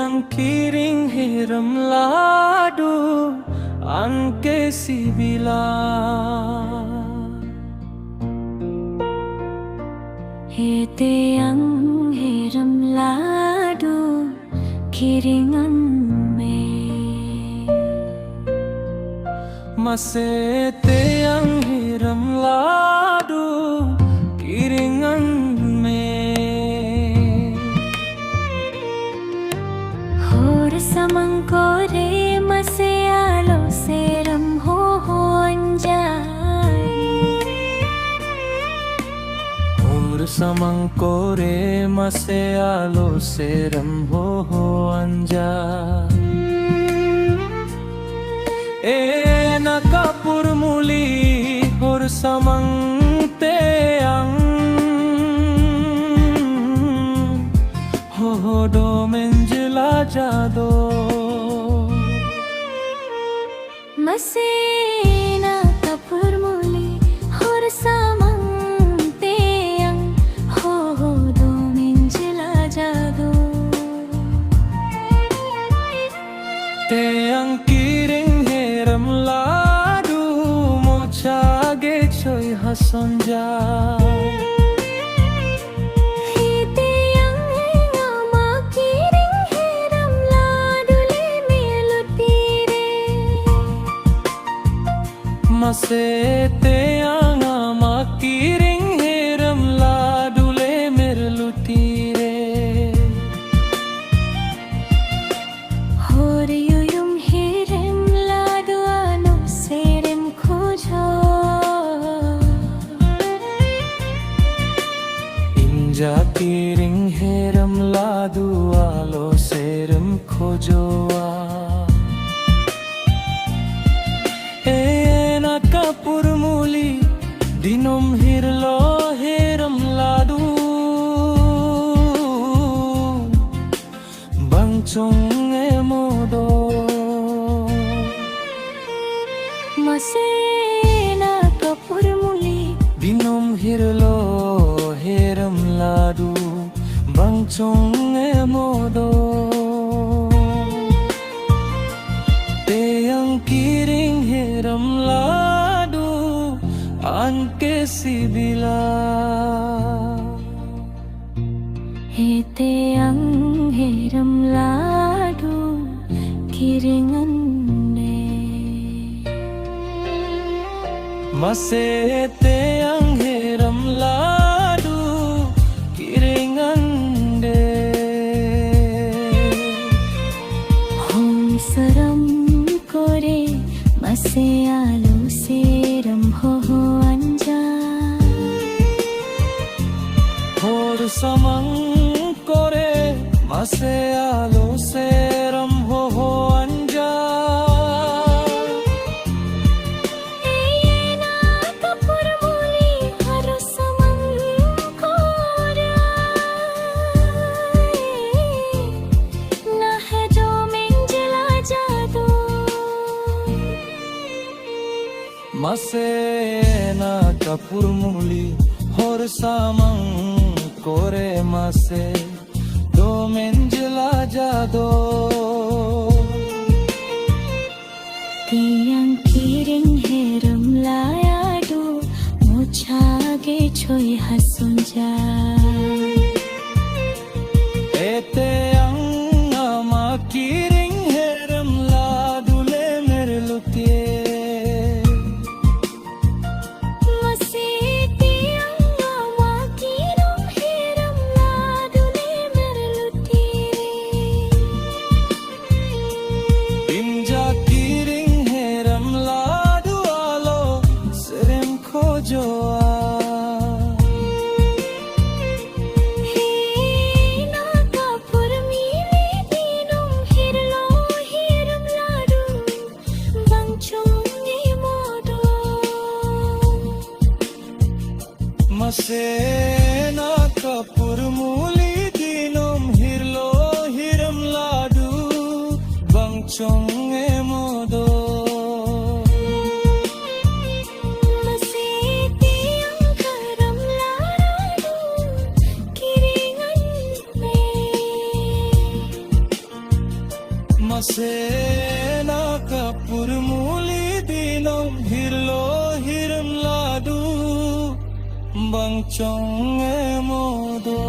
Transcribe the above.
ang kiring hiram ladu ang kesibila. Hete ang hiram ladu kiringan me. Masete ang hiram ladu kiringan me. Hor samang kore mase alo seram ho anjay. Hor samang kore mase alo seram ho anjay. Nakapur muli hor samang teang ho do menjela jado. Masena kapur muli hor samang teang ho do menjela jado. Teang kiring hiram ladu mochage choy hasonja. Masete ang ama kiring hiram ladu le merlutire. Hor yuyum hiram ladu alo serem khojo. Inja kiring hiram ladu alo serem khojoa. Nakapur muli dinom hirlo hiram ladu bangchong emodo. Masena kapur muli Dinom hirlo hiram ladu bangchong emodo. Teang kiring hiram ladu ang kesibila. hete ang hiram ladu kiringan ne. Masete ang hiram ladu kiringan de. Hong saram kore mase alo seram ho anjay. Hor samang kore mase alo seram ho anjay. Nakapur muli hor samang kore na hai jo menjela jado. Masena kapur muli hor samang kore mase do menjela jado. Tiang kiring hiram ladu mochage choy hasonja. Ete ang ama kiring hiram ladu le merlutie. Masena kapur muli dinom hirlo hiram ladu bangchong emodo. Masete ang karam ladu kiringan me. Masena kapur muli dinom hirlo hiram ladu bangchong emodo